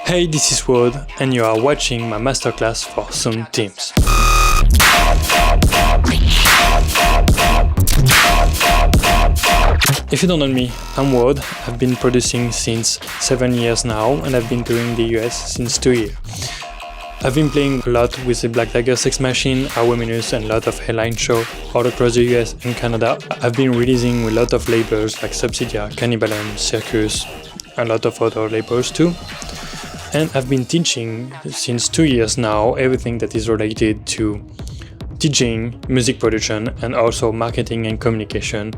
Hey, this is Wodd, and you are watching my masterclass for Soundteams. If you don't know me, I'm Wodd. I've been producing since 7 years now, and I've been touring the US since 2 years. I've been playing a lot with the Black Dagger Sex Machine, Aweminus, and a lot of headline shows all across the US and Canada. I've been releasing with a lot of labels like t.d.h.r, Cannibalum, Circus, and a lot of other labels too. And I've been teaching since 2 years now everything that is related to DJing, music production, and also marketing and communication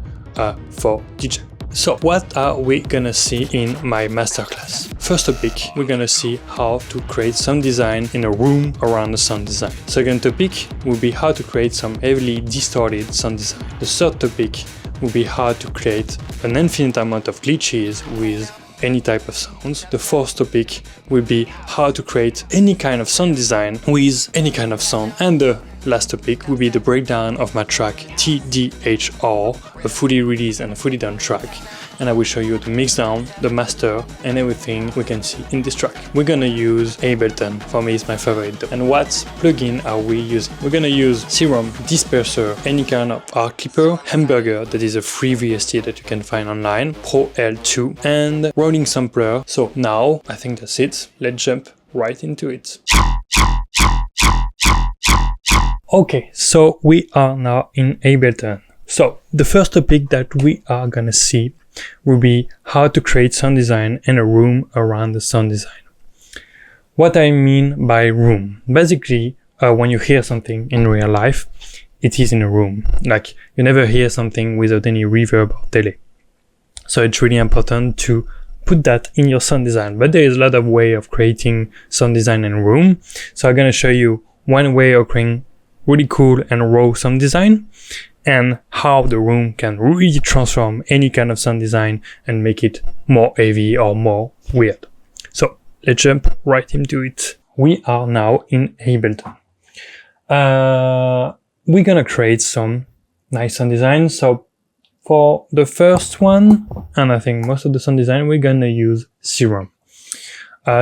for DJ. So what are we gonna see in my masterclass? First topic, we're gonna see how to create sound design in a room around the sound design. Second topic will be how to create some heavily distorted sound design. The third topic will be how to create an infinite amount of glitches with any type of sounds. The fourth topic will be how to create any kind of sound design with any kind of sound. And the last topic will be the breakdown of my track t.d.h.r, a fully released and a fully done track. And I will show you the mix down, the master, and everything we can see in this track. We're gonna use Ableton. For me, it's my favorite. And what plugin are we using? We're gonna use Serum, Disperser, any kind of art clipper, Hamburger, that is a free VST that you can find online, Pro L2, and Rolling Sampler. So now, I think that's it. Let's jump right into it. Okay, so we are now in Ableton. So the first topic that we are gonna see will be how to create sound design and a room around the sound design. What I mean by room, basically when you hear something in real life, it is in a room. Like you never hear something without any reverb or delay. So it's really important to put that in your sound design. But there is a lot of way of creating sound design in a room. So I'm gonna show you one way of creating really cool and raw sound design, and how the room can really transform any kind of sound design and make it more heavy or more weird. So let's jump right into it. We are now in Ableton. We're gonna create some nice sound design. So for the first one, and I think most of the sound design, we're gonna use Serum.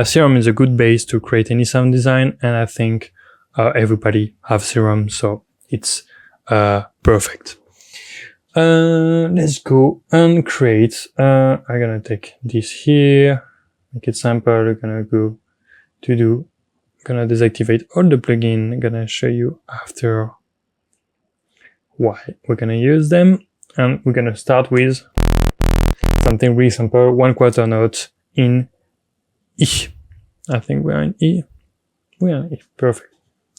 Serum is a good base to create any sound design, and I think everybody have Serum, so it's perfect. Let's go and create. I'm gonna take this here, make it sample. We're gonna go to do, gonna deactivate all the plugin. I'm gonna show you after why we're gonna use them. And we're gonna start with something really simple, 1/4 note in E. I think we're in E. We are in E, perfect.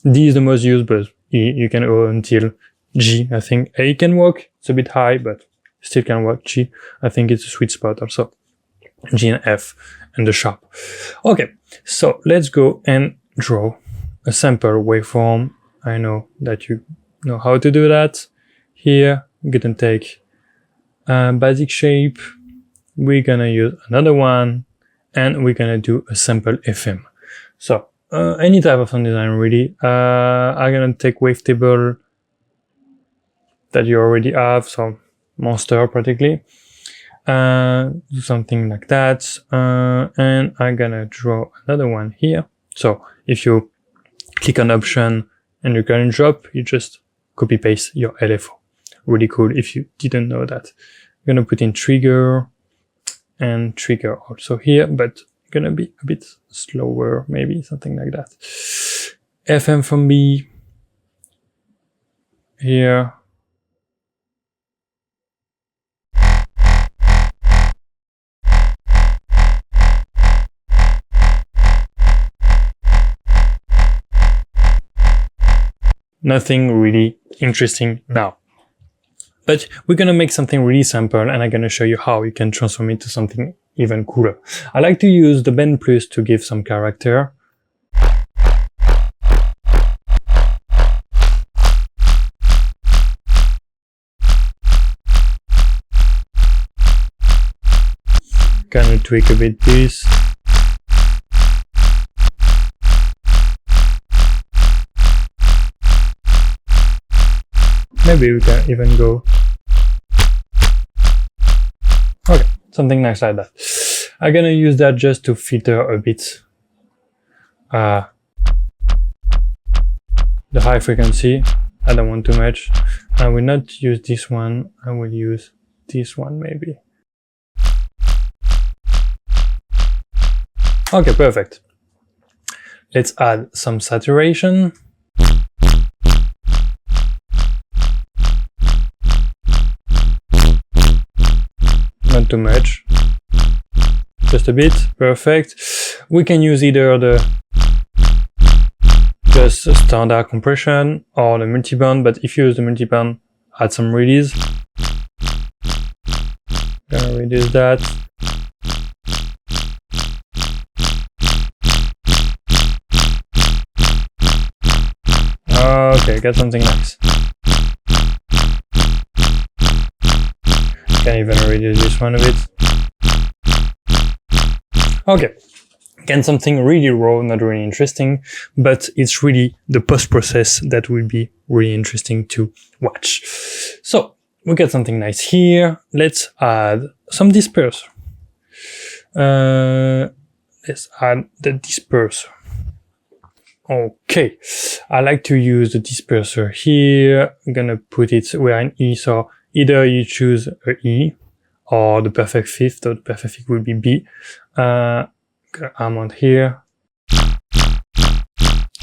D is the most used, but E, you can go until G. I think A can work. It's a bit high, but still can work. G, I think it's a sweet spot also. G and F and the sharp. Okay, so let's go and draw a sample waveform. I know that you know how to do that. Here, we're gonna take a basic shape. We're gonna use another one, and we're gonna do a sample FM. So any type of sound design really. I'm gonna take wavetable that you already have, so monster particularly. Do something like that, and I'm gonna draw another one here. So if you click on option and you can drop, you just copy paste your LFO. Really cool if you didn't know that. I'm gonna put in trigger and trigger also here, but gonna be a bit slower, maybe something like that. FM from B here. Nothing really interesting now. But we're gonna make something really simple, and I'm gonna show you how you can transform it to something even cooler. I like to use the bend plus to give some character. Gonna tweak a bit this. Maybe we can even go. Okay, something nice like that. I'm gonna use that just to filter a bit the high frequency. I don't want too much. I will not use this one. I will use this one maybe. Okay, perfect. Let's add some saturation. Not too much. Just a bit. Perfect. We can use either the just standard compression or the multiband, but if you use the multiband, add some release. Gonna reduce that. Okay, got something nice. Can even reduce this one a bit. Okay, again, something really raw, not really interesting, but it's really the post-process that will be really interesting to watch. So, we got something nice here. Let's add some disperser. Let's add the disperser. Okay, I like to use the disperser here. I'm gonna put it where an E, so either you choose a E or the perfect fifth, or the perfect fifth will be B. Amount here.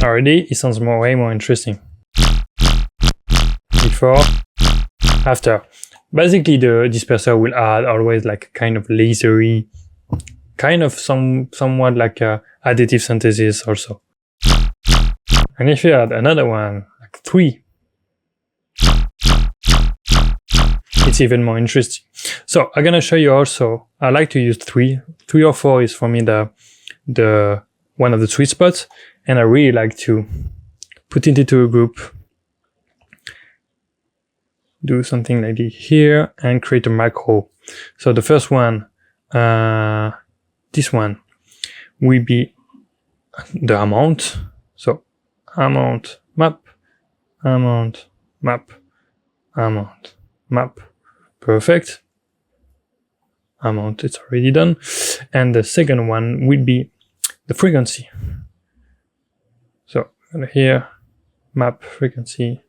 Already, it sounds way more interesting. Before, after. Basically, the disperser will add always like kind of lasery, kind of somewhat like a additive synthesis also. And if you add another one, like 3, it's even more interesting. So I'm gonna show you also, I like to use 3. 3 or 4 is for me the one of the sweet spots, and I really like to put it into a group, do something like this here, and create a macro. So the first one, this one, will be the amount. So amount, map, amount, map, amount, map. Perfect. Amount, it's already done. And the second one will be the frequency. So here, map frequency,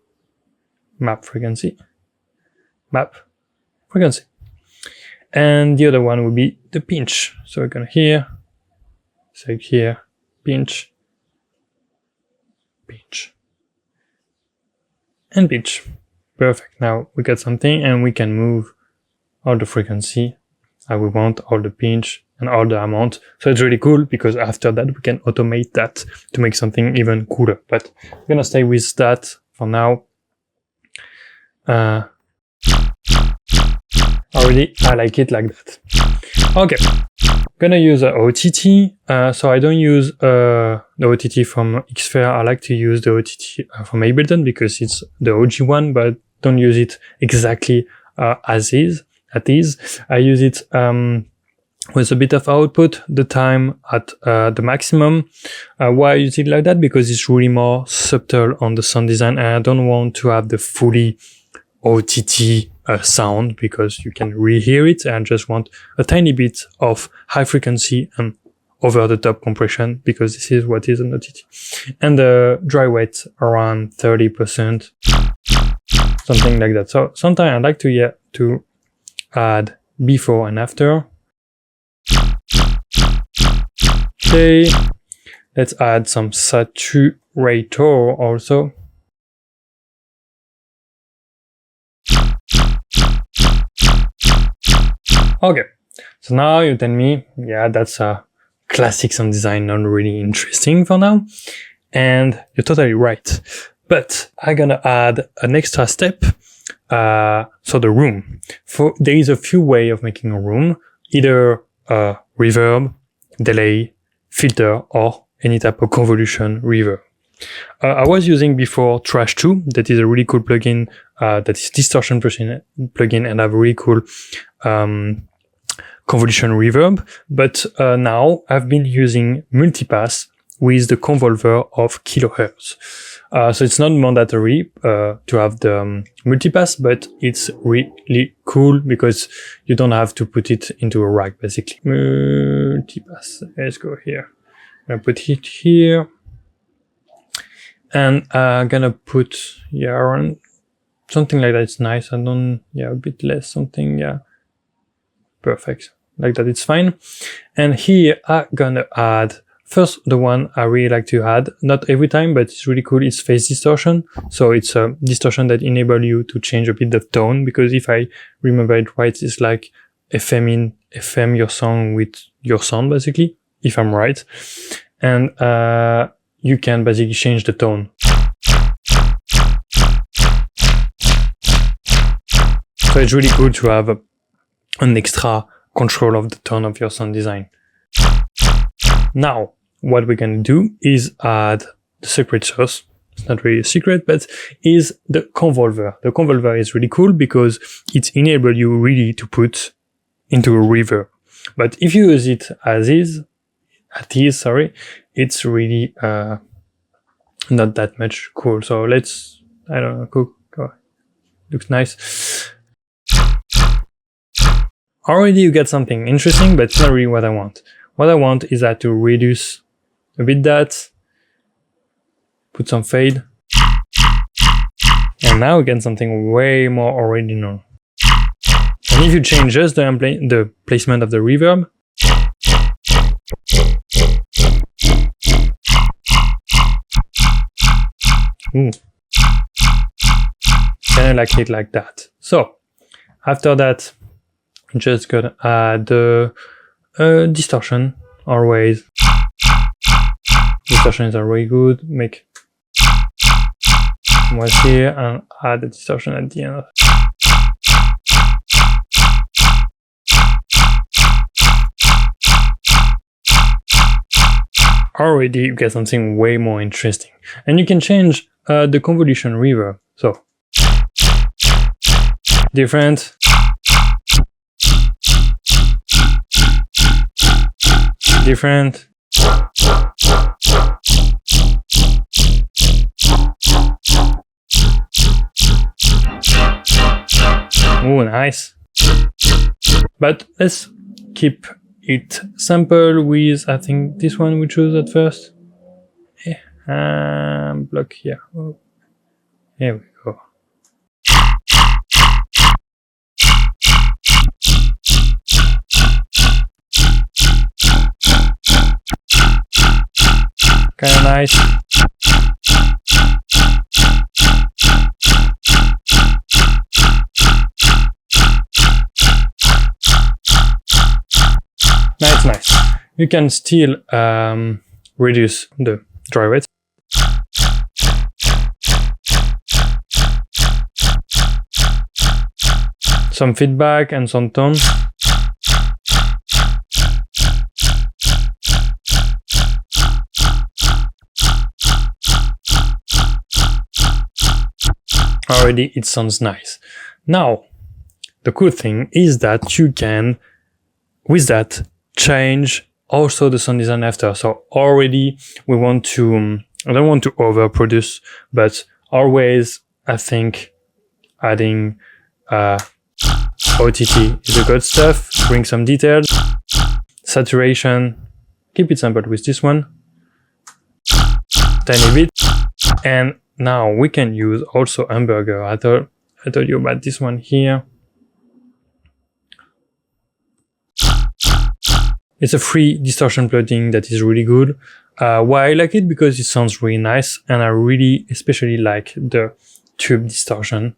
map frequency, map frequency. And the other one will be the pinch. So we're gonna here, select here, pinch, pinch, and pinch. Perfect. Now we got something, and we can move all the frequency we want, all the pinch and all the amount. So it's really cool because after that we can automate that to make something even cooler. But I'm gonna stay with that for now. Already I like it like that. Okay, gonna use a OTT. So I don't use the OTT from X.r. I like to use the OTT from Ableton because it's the OG one, but don't use it exactly as is. I use it with a bit of output, the time at the maximum. Why I use it like that? Because it's really more subtle on the sound design, and I don't want to have the fully OTT sound because you can really hear it. And I just want a tiny bit of high frequency and over the top compression because this is what is an OTT. And the dry wet around 30%, something like that. So sometimes I like to add before and after. Okay, let's add some saturator also. Okay, so now you tell me, yeah, that's a classic sound design, not really interesting for now. And you're totally right. But I'm gonna add an extra step. So the room. There is a few ways of making a room, either reverb, delay, filter, or any type of convolution reverb. I was using before Trash 2, that is a really cool plugin, that is distortion plugin and have really cool convolution reverb. But now I've been using multipass with the convolver of kilohertz. So it's not mandatory to have the multipass, but it's really cool because you don't have to put it into a rack, basically. Multipass, let's go here. gonna put it here, and I'm gonna put around something like that. It's nice. I don't a bit less, something perfect like that. It's fine. And here I'm gonna add first the one I really like to add, not every time, but it's really cool. It's phase distortion. So it's a distortion that enables you to change a bit the tone, because if I remember it right, it's like FM in, FM your song with your sound, basically, if I'm right. And you can basically change the tone. So it's really cool to have an extra control of the tone of your sound design. Now, what we're going to do is add the secret sauce. It's not really a secret, but is the convolver. The convolver is really cool because it enables you really to put into a reverb. But if you use it as is, it's really not that much cool. So let's, I don't know, cool. Oh, looks nice. Already you get something interesting, but it's not really what I want. What I want is that to reduce a bit that, put some fade, and now we get something way more original. And if you change just the placement of the reverb, kind of like it like that. So after that, I'm just gonna add the distortion. Always, distortions are really good. Make one here and add the distortion at the end. Already you get something way more interesting, and you can change the convolution reverb. So different, different, oh, nice. But let's keep it sample with, I think this one we chose at first. Block here. Oh. Here we go. Kind of nice. Nice. You can still reduce the dry rate. Some feedback and some tone. Already it sounds nice. Now, the cool thing is that you can, with that, change also the sound design after. So already we want to, I don't want to overproduce, but always I think adding OTT is the good stuff. Bring some details, saturation, keep it sampled with this one, tiny bit, and now we can use also hamburger. I told you about this one here. It's a free distortion plugin that is really good. Why I like it? Because it sounds really nice, and I really especially like the tube distortion.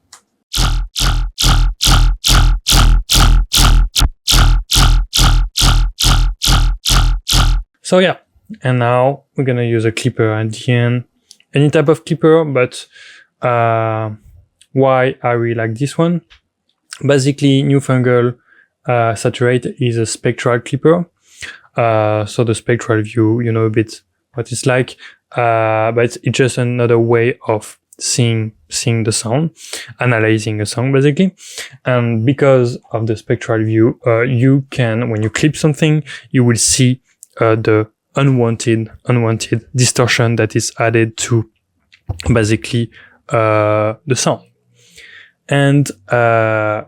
So yeah, and now we're gonna use a clipper at the end. Any type of clipper, but why I really like this one? Basically, Newfangle Saturate is a spectral clipper. So the spectral view, you know a bit what it's like, but it's just another way of seeing the sound, analyzing a song basically. And because of the spectral view, you can, when you clip something, you will see the unwanted distortion that is added to basically the sound. And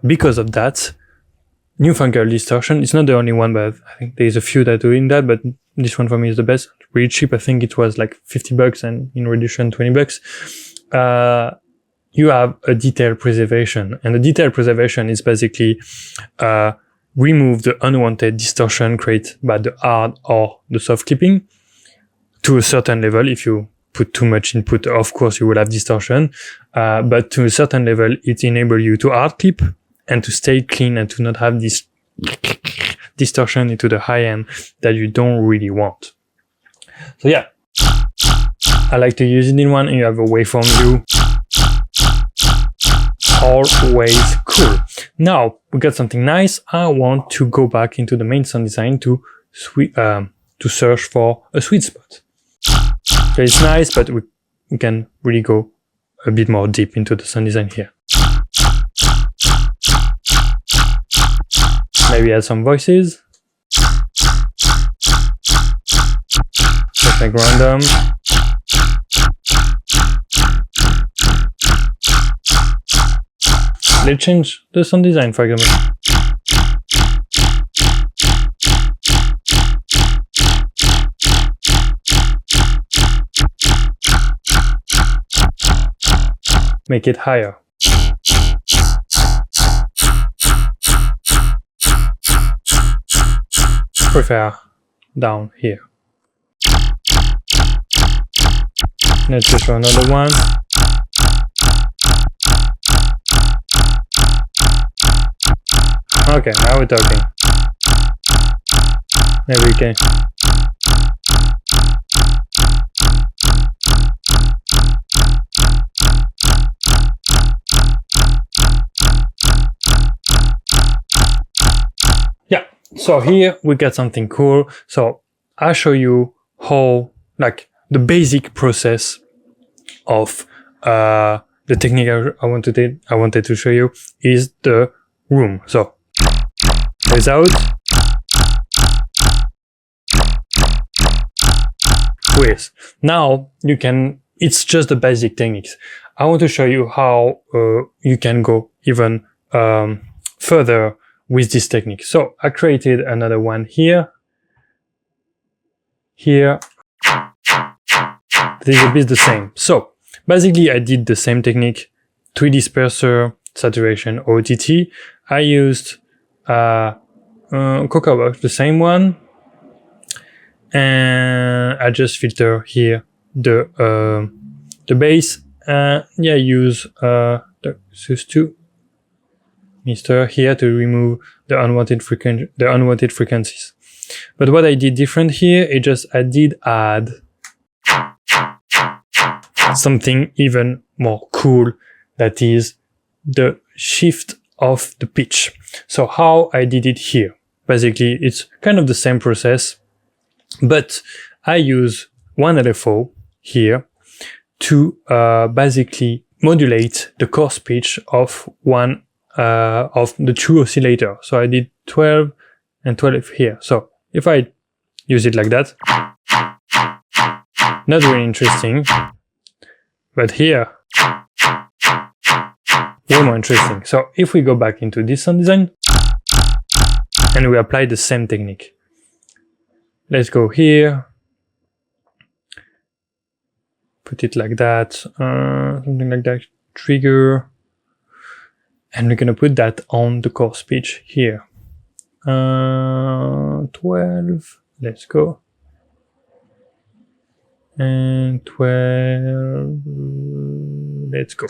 because of that, newfangled distortion. It's not the only one, but I think there's a few that are doing that, but this one for me is the best. Really cheap. I think it was like $50 and in reduction $20. You have a detail preservation, and the detail preservation is basically remove the unwanted distortion created by the hard or the soft clipping to a certain level. If you put too much input, of course you will have distortion, but to a certain level it enables you to hard clip and to stay clean and to not have this distortion into the high end that you don't really want. So yeah, I like to use it in one, and you have a waveform view. Always cool. Now we got something nice. I want to go back into the main sound design to search for a sweet spot. So it's nice, but we can really go a bit more deep into the sound design here. Maybe add some voices. Just like random. Let's change the sound design, for example. Make it higher. Prefer down here. Let's just show another one. Okay, now we're talking. Maybe we can. Yeah, so here we got something cool. So I'll show you how, like, the basic process of the technique I wanted to show you is the room. So without, with. Now you can, it's just the basic techniques. I want to show you how you can go even further with this technique. So I created another one here. Here. This is a bit the same. So basically I did the same technique, 3D disperser, saturation, OTT. I used Cocoa, the same one, and I just filter here the bass. Yeah, use the sus2 Mr. here to remove the unwanted frequencies. But what I did different here is just I did add something even more cool, that is the shift of the pitch. So how I did it here, basically it's kind of the same process, but I use one LFO here to basically modulate the coarse pitch of one of the two oscillator. So I did 12 and 12 here. So if I use it like that, not very interesting, but here, way more interesting. So if we go back into this sound design and we apply the same technique, let's go here, put it like that, something like that, trigger, and we're gonna put that on the coarse pitch here. 12, let's go. And 12, let's go.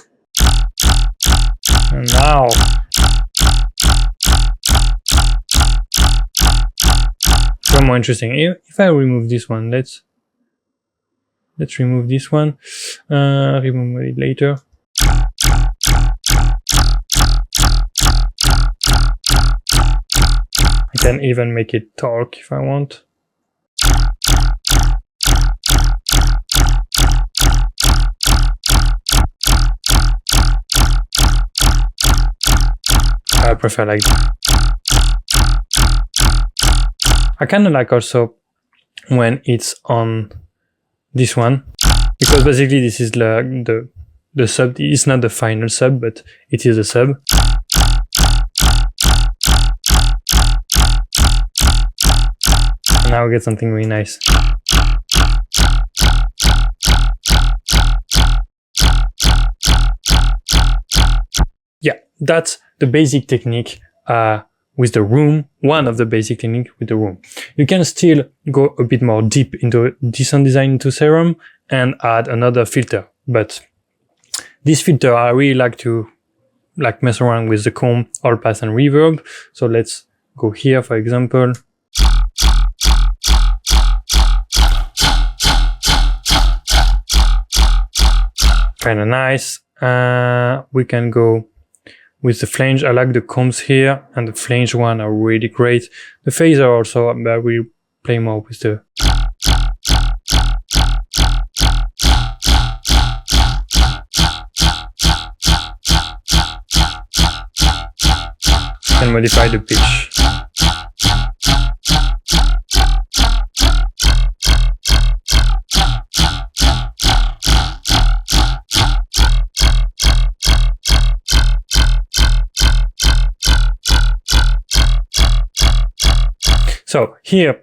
And now, one more interesting. If I remove this one, let's remove this one. Remove it later. I can even make it talk if I want. I prefer like that. I kind of like also when it's on this one, because basically this is the sub. It's not the final sub, but it is a sub. now we get something really nice. Yeah, that's the basic technique with the room, one of the basic techniques with the room. You can still go a bit more deep into the sound design into Serum and add another filter. But this filter, I really like to mess around with the comb, all pass and reverb. So let's go here, for example. Kind of nice. We can go with the flange. I like the combs here, and the flange one are really great. The phaser also, but we play more with the. Can modify the pitch. So here,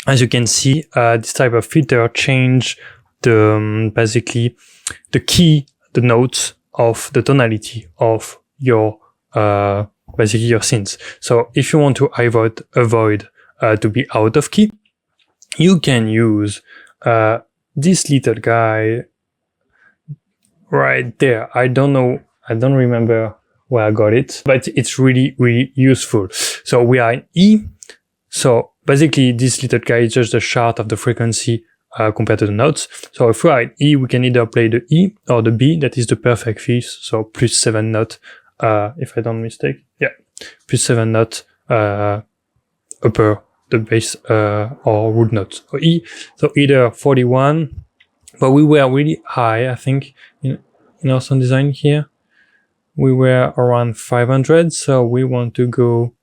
as you can see, this type of filter change the basically the key, the notes of the tonality of your basically your synths. So if you want to avoid to be out of key, you can use this little guy right there. I don't remember where I got it, but it's really, really useful. So we are in E. So basically this little guy is just a chart of the frequency compared to the notes. So if we are in E, we can either play the E or the B, that is the perfect fifth, so plus 7 note, if I don't mistake. Yeah, plus 7 note upper the bass or root note. So E, so either 41, but we were really high, I think, in our sound design here. We were around 500, so we want to go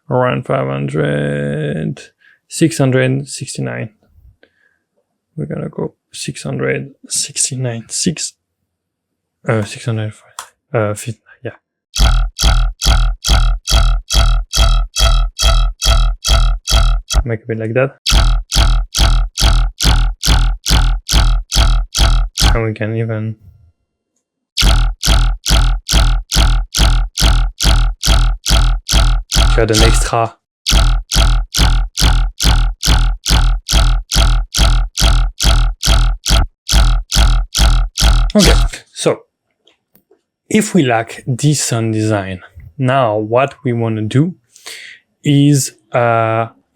around 500, 669. We're gonna go 669, 600, yeah. Make a bit like that. And we can even add an extra. Okay, so if we like this sound design, now what we want to do is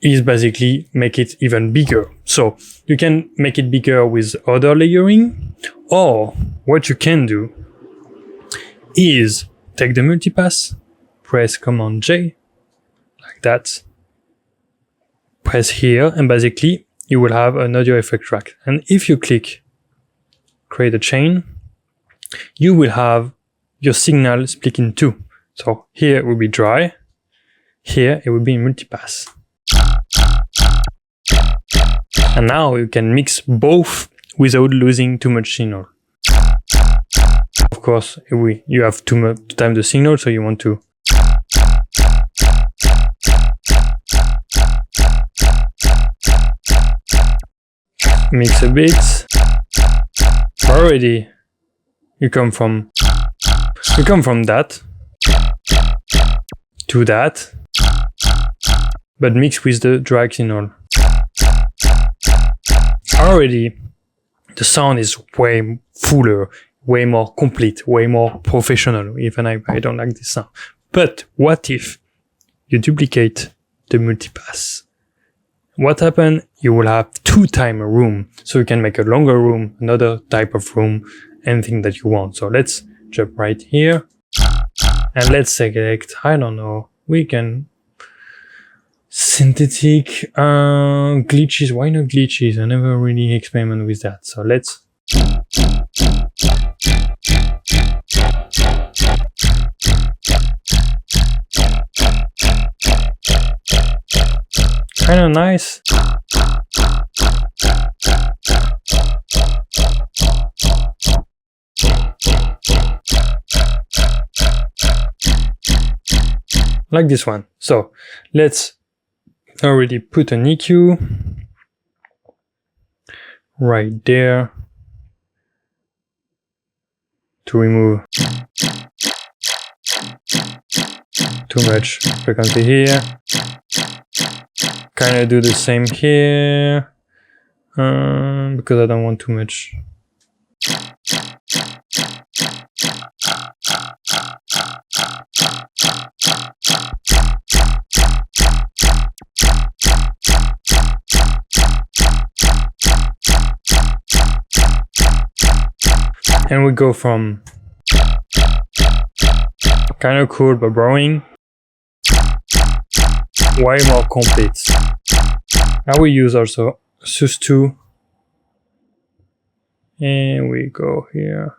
basically make it even bigger. So you can make it bigger with other layering, or what you can do is take the multipass, press Command J, like that, press here, and basically you will have an audio effect track. And if you click create a chain, you will have your signal split in two. So here it will be dry, here it will be multipass. And now you can mix both without losing too much signal. Of course, you have too time the signal, so you want to mix a bit. Already you come from that to that, but mix with the drag signal. Already the sound is way fuller, way more complete, way more professional, even I don't like this sound. But what if you duplicate the multipass? What happens? You will have 2 times a room, so you can make a longer room, another type of room, anything that you want. So let's jump right here and let's select, I don't know, we can synthetic glitches. Why not glitches? I never really experiment with that. So let's kind of nice. Like this one. So let's already put an EQ. right there to remove too much frequency here. Kind of do the same here because I don't want too much. And we go from kind of cool but boring, way more complete. I will use also sus2, and we go here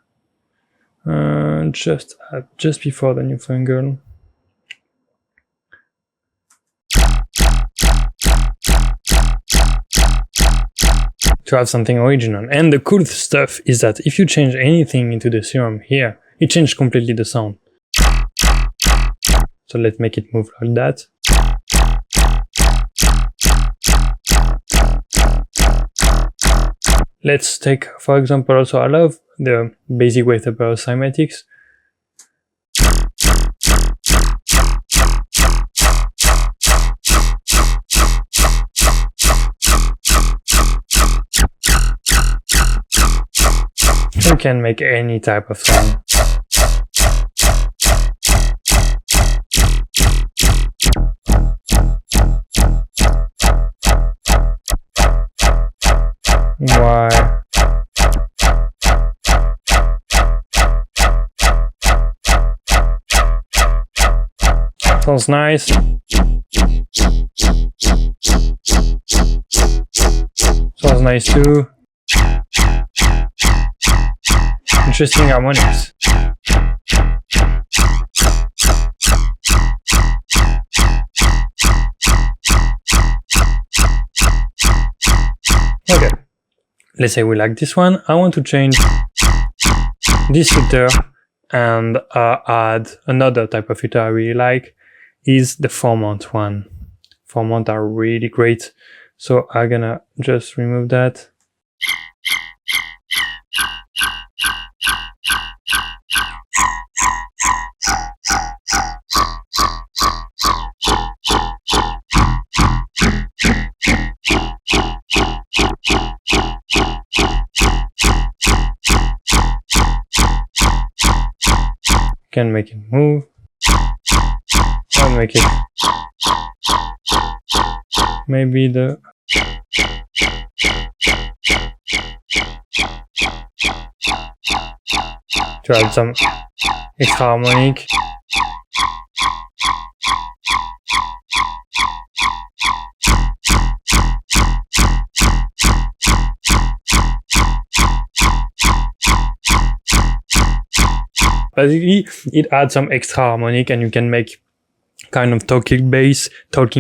just before the newfangled. To have something original. And the cool stuff is that if you change anything into the Serum here, it changes completely the sound. So let's make it move like that. Let's take, for example, also I love the basic wavetabler cymatics. You can make any type of sound. Why? Sounds nice. Sounds nice too. Interesting harmonics. Okay, let's say we like this one. I want to change this filter and add another type of filter I really like, is the formant one. Formant are really great, so I'm gonna just remove that. Can make it move. I'll make it maybe the to add some extra harmonic. Basically, it adds some extra harmonic and you can make kind of talking bass, but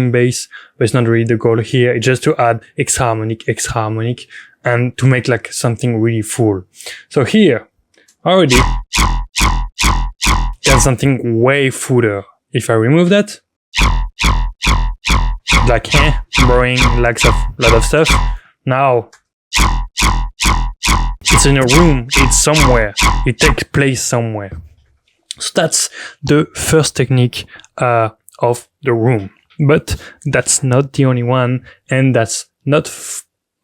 it's not really the goal here. It's just to add extra harmonic, and to make like something really full. So here, already, got something way fuller. If I remove that, like, boring, like a lot of stuff. Now, it's in a room, it's somewhere, it takes place somewhere. So that's the first technique of the room. But that's not the only one, and that's not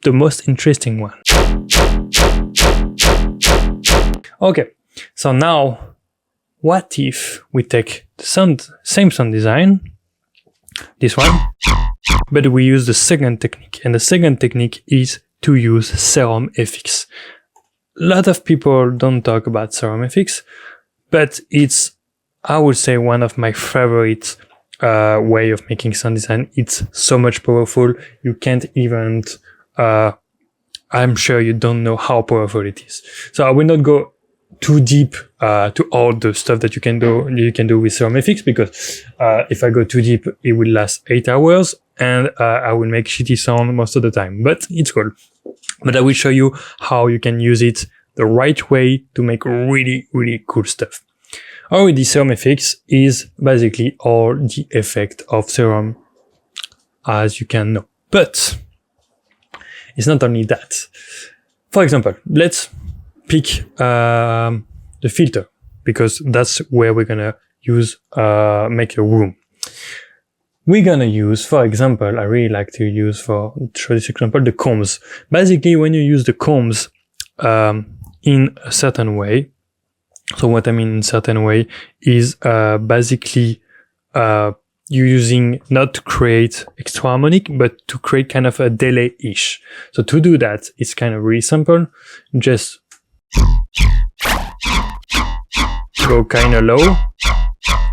the most interesting one. Okay, so now, what if we take the same sound design, this one, but we use the second technique, and the second technique is to use Serum FX. A lot of people don't talk about Serum FX, but it's, I would say, one of my favorite way of making sound design. It's so much powerful. You can't even, I'm sure you don't know how powerful it is. So I will not go too deep to all the stuff that you can do with Serum FX, because if I go too deep, it will last 8 hours and I will make shitty sound most of the time, but it's cool. But I will show you how you can use it the right way to make really, really cool stuff. Already, Serum FX is basically all the effect of Serum, as you can know. But it's not only that. For example, let's pick the filter, because that's where we're gonna use make a room. We're gonna use, for example, I really like to use, for show this example, the combs. Basically, when you use the combs in a certain way, so what I mean in certain way is basically you're using not to create extra harmonic, but to create kind of a delay-ish. So to do that, it's kind of really simple. Just go kind of low,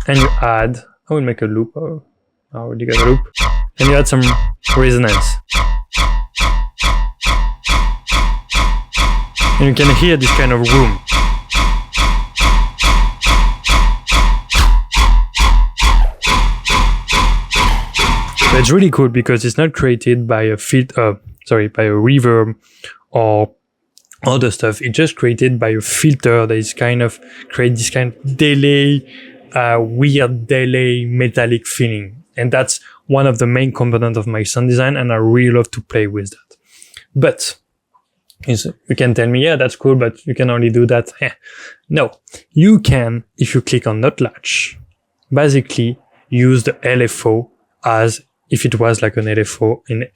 and you add, I will make a loop. I already got a loop. And you add some resonance. And you can hear this kind of room. But it's really cool because it's not created by a filter, by a reverb or other stuff. It's just created by a filter that is kind of create this kind of delay, weird delay metallic feeling. And that's one of the main components of my sound design, and I really love to play with that. But you can tell me, yeah, that's cool, but you can only do that. No, you can, if you click on Not Latch, basically use the LFO as if it was like an LFO in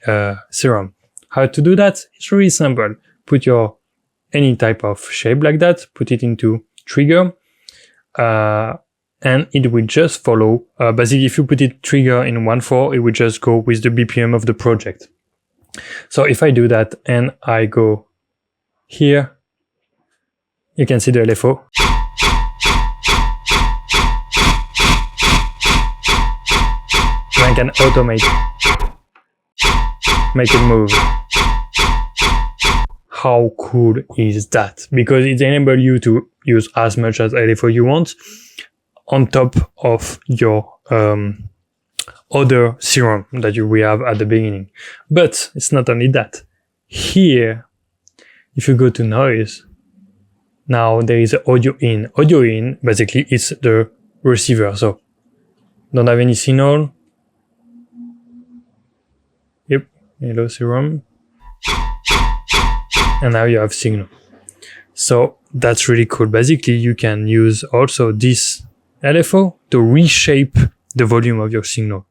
Serum. How to do that? It's really simple. Put your any type of shape like that, put it into trigger, and it will just follow. Basically, if you put it trigger in 1/4, it will just go with the BPM of the project. So if I do that and I go here, you can see the LFO. And I can automate, make it move. How cool is that? Because it enables you to use as much as LFO you want on top of your other Serum that we have at the beginning. But it's not only that. Here, if you go to noise, now there is audio in. Audio in, basically, it's the receiver. So, don't have any signal. Yep, hello Serum. And now you have signal. So that's really cool. Basically, you can use also this LFO to reshape the volume of your signal.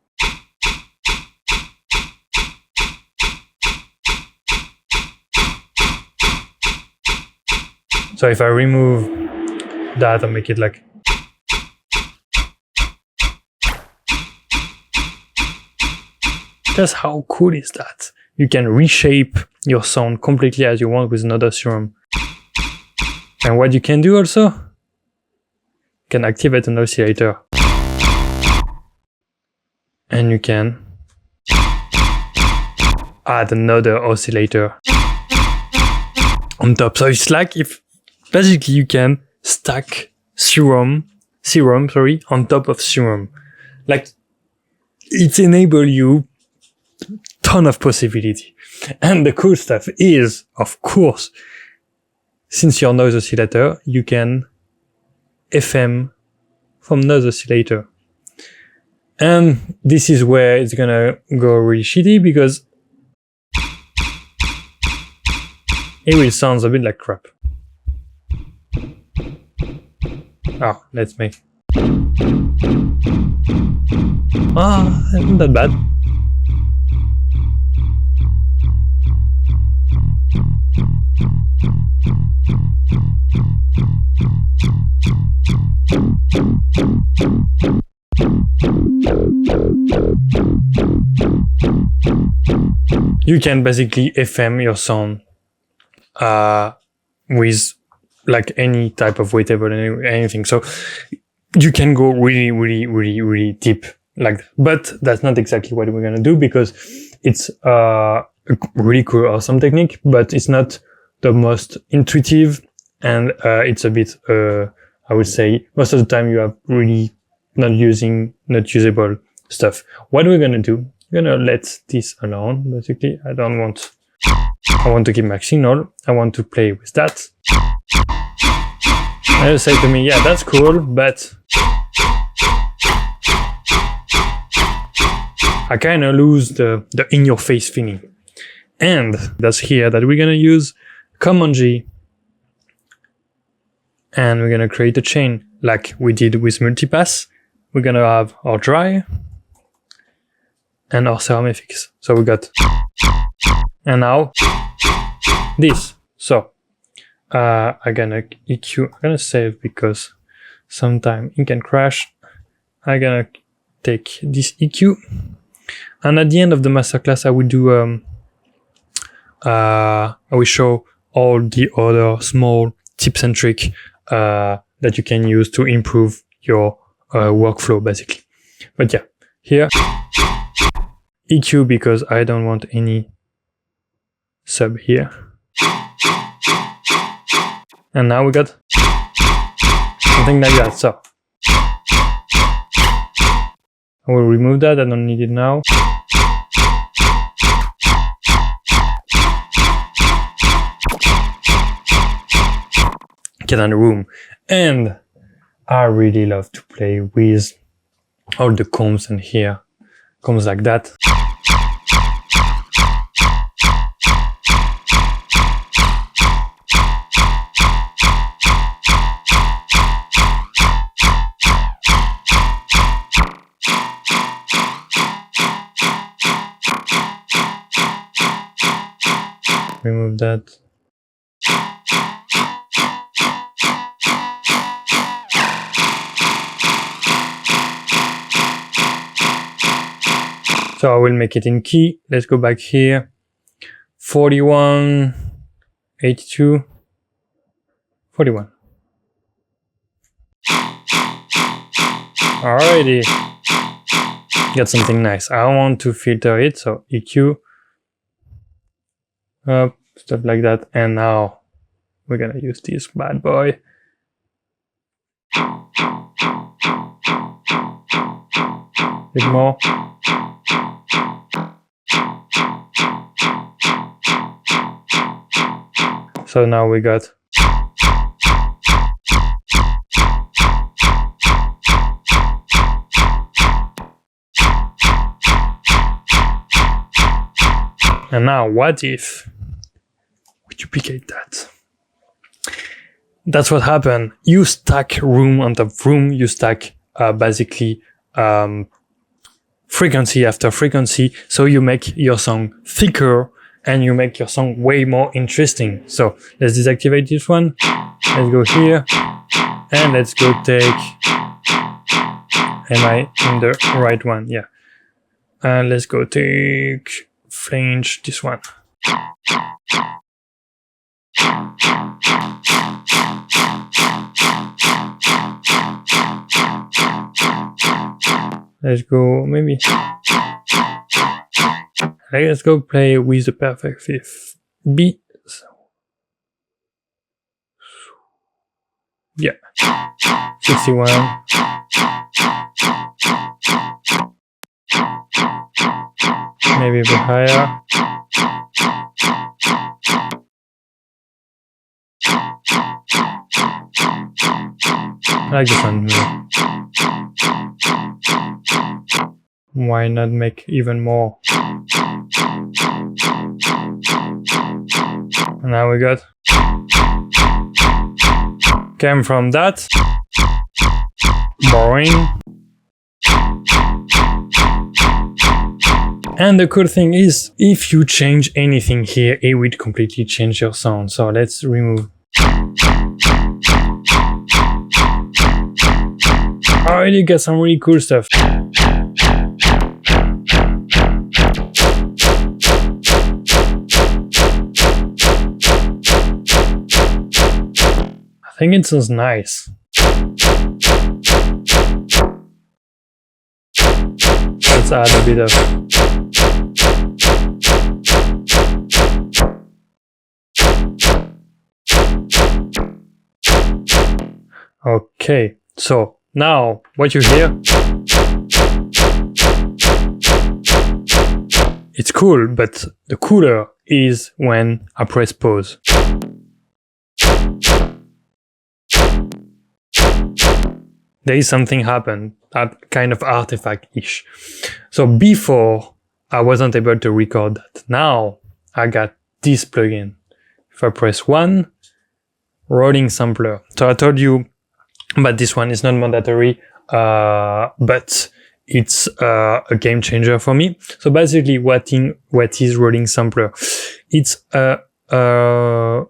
So if I remove that and make it like, just how cool is that? You can reshape your sound completely as you want with another Serum. And what you can do also, you can activate an oscillator. And you can add another oscillator on top. So it's like if basically you can stack Serum on top of Serum. Like it enables you ton of possibility. And the cool stuff is, of course, since your noise oscillator, you can FM from noise oscillator. And this is where it's gonna go really shitty because it will sound a bit like crap. Oh, let's make. Not that bad. You can basically FM your sound with like any type of wavetable, anything. So you can go really deep like that. But that's not exactly what we're gonna do because it's a really cool, awesome technique, but it's not the most intuitive, and it's a bit, I would say, most of the time you have really not usable stuff. What we're gonna do, we're gonna let this alone, basically. I want to keep my signal. I want to play with that. And you say to me, yeah, that's cool, but I kind of lose the in-your-face feeling. And that's here that we're gonna use Command G, and we're gonna create a chain like we did with multipass. We're gonna have our dry and our Serum FX. So we got, and now this. So I'm gonna EQ, I'm gonna save because sometimes it can crash. I'm gonna take this EQ, and at the end of the masterclass I will do I will show all the other small tips and tricks that you can use to improve your workflow basically. But yeah, here EQ because I don't want any sub here. And now we got something like that. So I will remove that, I don't need it now. Get in the room. And I really love to play with all the combs, and here comes like that. Remove that. So I will make it in key. Let's go back here. 41, 82, 41. Alrighty. Got something nice. I want to filter it, so EQ. Up, stuff like that. And now we're gonna use this bad boy. Bit more. So now we got and now what if we duplicate that? That's what happened. You stack room on top of room, you stack basically frequency after frequency, so you make your song thicker and you make your song way more interesting. So let's deactivate this one. Let's go here and let's go take, am I in the right one? Yeah. And let's go take flange, this one. Let's go, maybe. Let's go play with the perfect fifth beat. Yeah. 61. Maybe a bit higher. I like this one more. Why not make even more? And now we got came from that. Boring. And the cool thing is, if you change anything here, it will completely change your sound. So let's remove. Already got some really cool stuff. I think it sounds nice. Let's add a bit of okay, so now what you hear, it's cool, but the cooler is when I press pause. There is something happened, that kind of artifact-ish. So before, I wasn't able to record that. Now, I got this plugin If I press 1, rolling sampler. So I told you, but this one is not mandatory, but it's a game changer for me. So basically, what is rolling sampler? It's a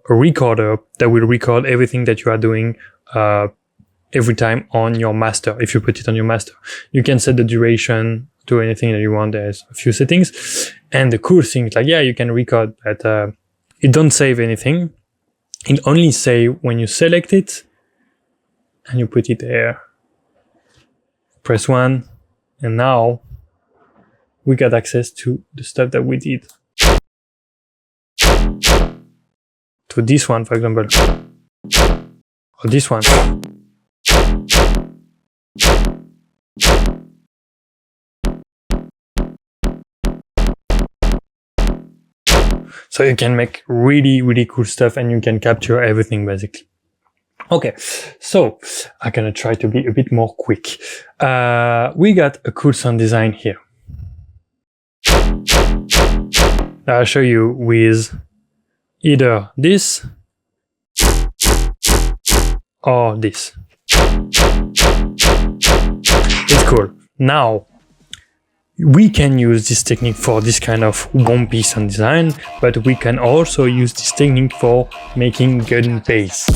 recorder that will record everything that you are doing every time on your master. If you put it on your master, you can set the duration to anything that you want. There's a few settings, and the cool thing is like, yeah, you can record that. It don't save anything. It only save when you select it and you put it there. Press 1, and now we got access to the stuff that we did. To this one, for example, or this one. So you can make really, really cool stuff, and you can capture everything basically. Okay, so I'm gonna try to be a bit more quick. We got a cool sound design here. I'll show you with either this or this. It's cool. Now, we can use this technique for this kind of wumpy sound design, but we can also use this technique for making good bass.